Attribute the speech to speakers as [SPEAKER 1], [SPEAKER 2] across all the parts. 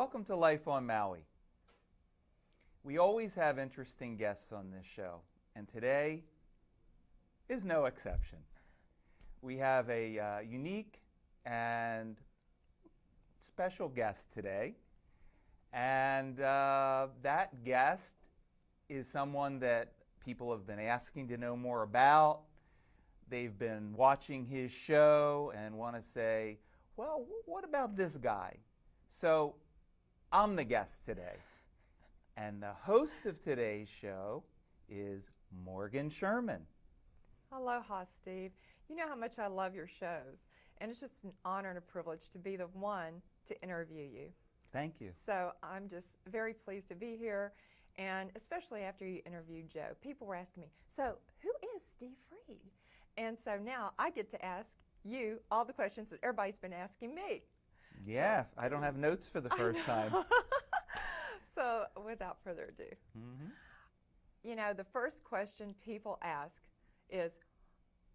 [SPEAKER 1] Welcome to Life on Maui. We always have interesting guests on this show, and today is no exception. We have a unique and special guest today, and that guest is someone that people have been asking to know more about. They've been watching his show and want to say, well, what about this guy? So I'm the guest today. And the host of today's show is Morgan Sherman.
[SPEAKER 2] Aloha, Steve. You know how much I love your shows, and it's just an honor and a privilege to be the one to interview you.
[SPEAKER 1] Thank you.
[SPEAKER 2] So I'm just very pleased to be here, and especially after you interviewed Joe. People were asking me, so who is Steve Freid? And so now I get to ask you all the questions that everybody's been asking me.
[SPEAKER 1] Yeah, so, I don't have notes for the first time.
[SPEAKER 2] So without further ado, you know, the first question people ask is,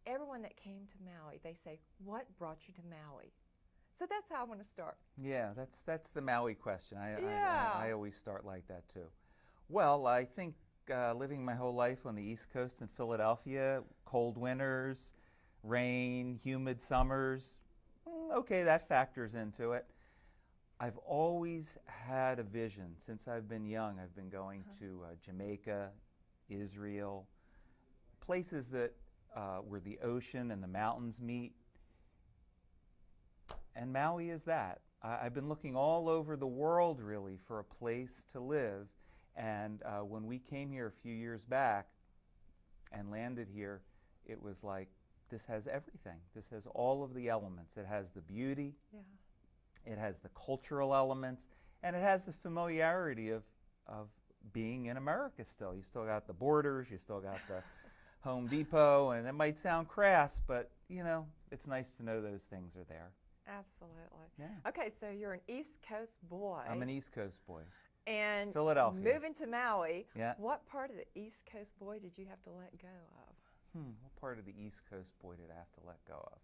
[SPEAKER 2] everyone that came to Maui, they say, what brought you to Maui? So that's how I want to start.
[SPEAKER 1] Yeah, that's the Maui question. I always start like that too. Well, I think living my whole life on the East Coast in Philadelphia, cold winters, rain, humid summers, okay, that factors into it. I've always had a vision since I've been young. I've been going to Jamaica, Israel, places that where the ocean and the mountains meet. And Maui is that. I've been looking all over the world, really, for a place to live. And when we came here a few years back and landed here, it was like, this has everything. This has all of the elements. It has the beauty. Yeah. It has the cultural elements, and it has the familiarity of being in America still. You still got the Borders, you still got the Home Depot, and it might sound crass, but, you know, it's nice to know those things are there.
[SPEAKER 2] Absolutely.
[SPEAKER 1] Yeah.
[SPEAKER 2] Okay, so you're an East Coast boy.
[SPEAKER 1] I'm an East Coast boy.
[SPEAKER 2] And
[SPEAKER 1] Philadelphia.
[SPEAKER 2] Moving to Maui,
[SPEAKER 1] yeah.
[SPEAKER 2] What part of the East Coast boy did you have to let go of?
[SPEAKER 1] What part of the East Coast boy did I have to let go of?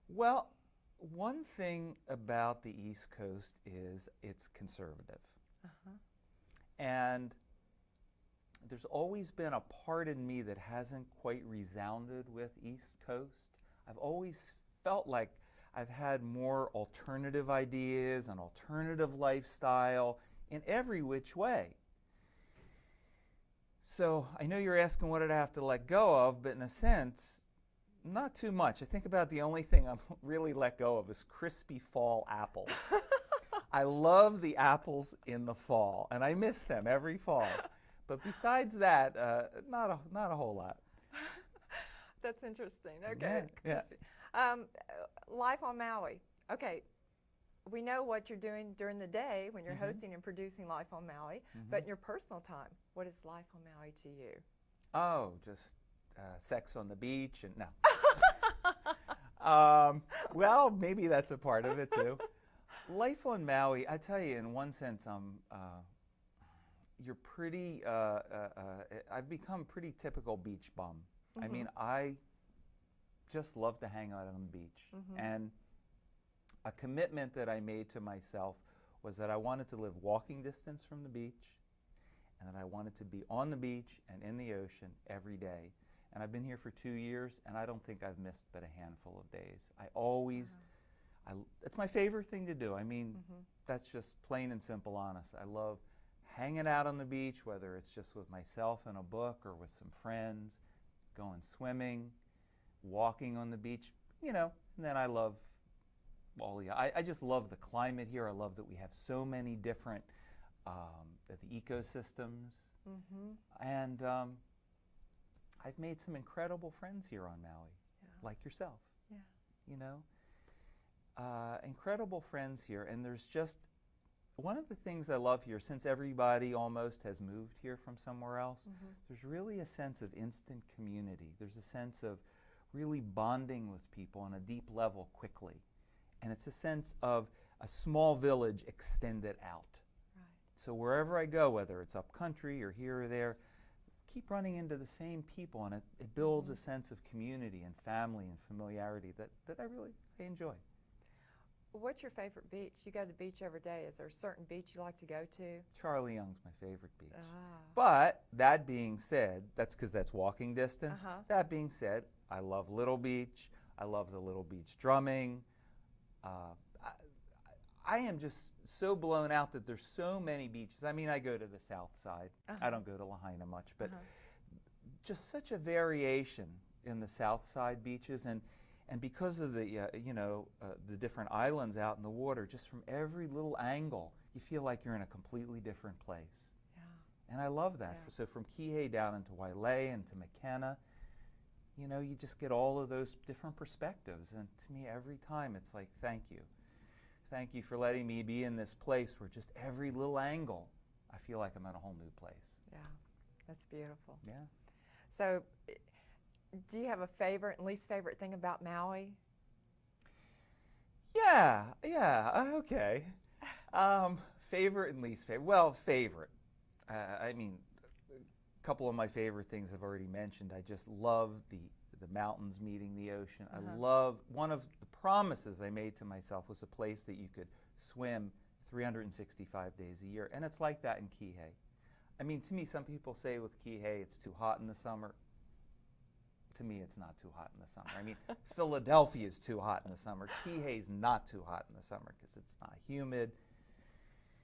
[SPEAKER 1] Well, one thing about the East Coast is it's conservative. And there's always been a part in me that hasn't quite resounded with East Coast. I've always felt like I've had more alternative ideas, an alternative lifestyle in every which way. So I know you're asking what did I have to let go of, but in a sense, not too much. I think about the only thing I'm really let go of is crispy fall apples. I love the apples in the fall, and I miss them every fall. But besides that, not a whole lot.
[SPEAKER 2] That's interesting. Okay.
[SPEAKER 1] Yeah.
[SPEAKER 2] Life on Maui. Okay. We know what you're doing during the day when you're hosting and producing Life on Maui, but in your personal time, what is Life on Maui to you?
[SPEAKER 1] Oh, just sex on the beach and no. Well, maybe that's a part of it too. Life on Maui, I tell you, in one sense, you're pretty. I've become pretty typical beach bum. I mean, I just love to hang out on the beach, and a commitment that I made to myself was that I wanted to live walking distance from the beach, and that I wanted to be on the beach and in the ocean every day. And I've been here for 2 years, and I don't think I've missed but a handful of days. I always, it's my favorite thing to do. I mean, that's just plain and simple honest. I love hanging out on the beach, whether it's just with myself and a book or with some friends, going swimming, walking on the beach, you know, and then I love I just love the climate here. I love that we have so many different the ecosystems. And I've made some incredible friends here on Maui, like yourself. Yeah. You know, incredible friends here. And there's just one of the things I love here, since everybody almost has moved here from somewhere else, there's really a sense of instant community. There's a sense of really bonding with people on a deep level quickly. And it's a sense of a small village extended out. Right. So wherever I go, whether it's up country or here or there, keep running into the same people, and it builds a sense of community and family and familiarity that I really enjoy.
[SPEAKER 2] What's your favorite beach? You go to the beach every day. Is there a certain beach you like to go to?
[SPEAKER 1] Charlie Young's my favorite beach.
[SPEAKER 2] Ah.
[SPEAKER 1] But that being said, that's because that's walking distance.
[SPEAKER 2] Uh-huh.
[SPEAKER 1] That being said, I love Little Beach. I love the Little Beach drumming. I am just so blown out that there's so many beaches. I mean, I go to the south side. I don't go to Lahaina much, but just such a variation in the south side beaches, and because of the the different islands out in the water, just from every little angle, you feel like you're in a completely different place. Yeah. And I love that. Yeah. So from Kihei down into Wailea and to McKenna, you just get all of those different perspectives. And to me, every time it's like, thank you. Thank you for letting me be in this place where just every little angle, I feel like I'm in a whole new place.
[SPEAKER 2] Yeah, that's beautiful.
[SPEAKER 1] Yeah.
[SPEAKER 2] So, do you have a favorite and least favorite thing about Maui?
[SPEAKER 1] Yeah, okay. Favorite and least favorite. Well, favorite. I mean, a couple of my favorite things I've already mentioned. I just love the mountains meeting the ocean. I love, one of the promises I made to myself was a place that you could swim 365 days a year, and it's like that in Kihei. I mean, to me, some people say with Kihei it's too hot in the summer. To me, it's not too hot in the summer. I mean, Philadelphia is too hot in the summer. Kihei's not too hot in the summer because it's not humid.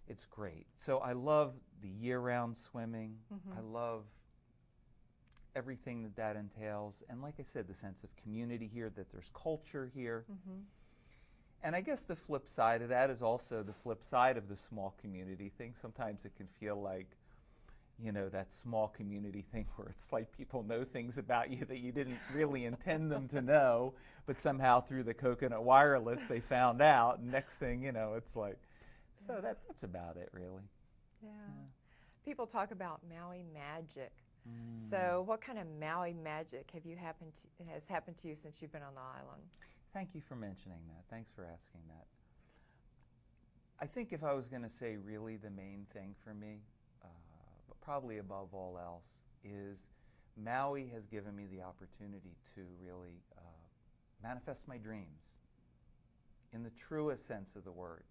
[SPEAKER 1] It's great. So I love the year-round swimming. I love everything that entails. And like I said, the sense of community here, that there's culture here. And I guess the flip side of that is also the flip side of the small community thing. Sometimes it can feel like, that small community thing where it's like people know things about you that you didn't really intend them to know, but somehow through the coconut wireless they found out, and next thing it's like, so that's about it, really.
[SPEAKER 2] Yeah. People talk about Maui magic. So what kind of Maui magic has happened to you since you've been on the island?
[SPEAKER 1] Thank you for mentioning that. Thanks for asking that. I think if I was going to say really the main thing for me, but probably above all else, is Maui has given me the opportunity to really manifest my dreams in the truest sense of the word.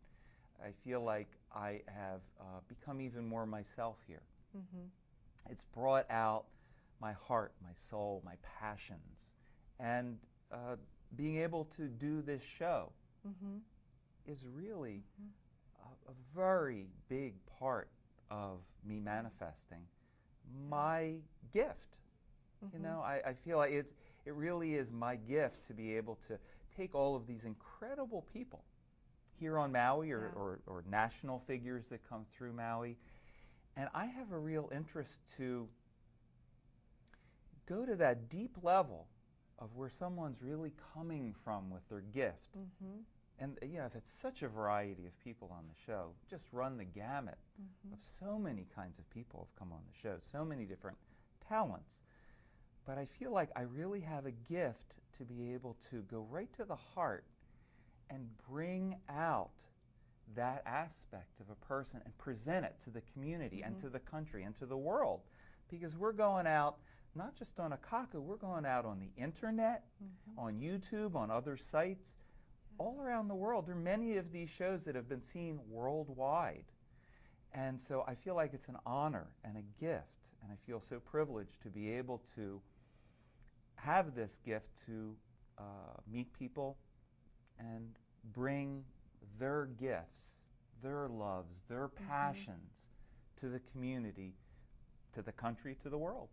[SPEAKER 1] I feel like I have become even more myself here. It's brought out my heart, my soul, my passions, and being able to do this show is really a very big part of me manifesting my gift. I feel like it really is my gift to be able to take all of these incredible people here on Maui or national figures that come through Maui, and I have a real interest to go to that deep level of where someone's really coming from with their gift. And if it's such a variety of people on the show, just run the gamut of so many kinds of people have come on the show, so many different talents. But I feel like I really have a gift to be able to go right to the heart and bring out that aspect of a person and present it to the community and to the country and to the world. Because we're going out not just on a kaku, we're going out on the internet, on YouTube, on other sites, all around the world. There are many of these shows that have been seen worldwide. And so I feel like it's an honor and a gift, and I feel so privileged to be able to have this gift to meet people and bring their gifts, their loves, their passions to the community, to the country, to the world.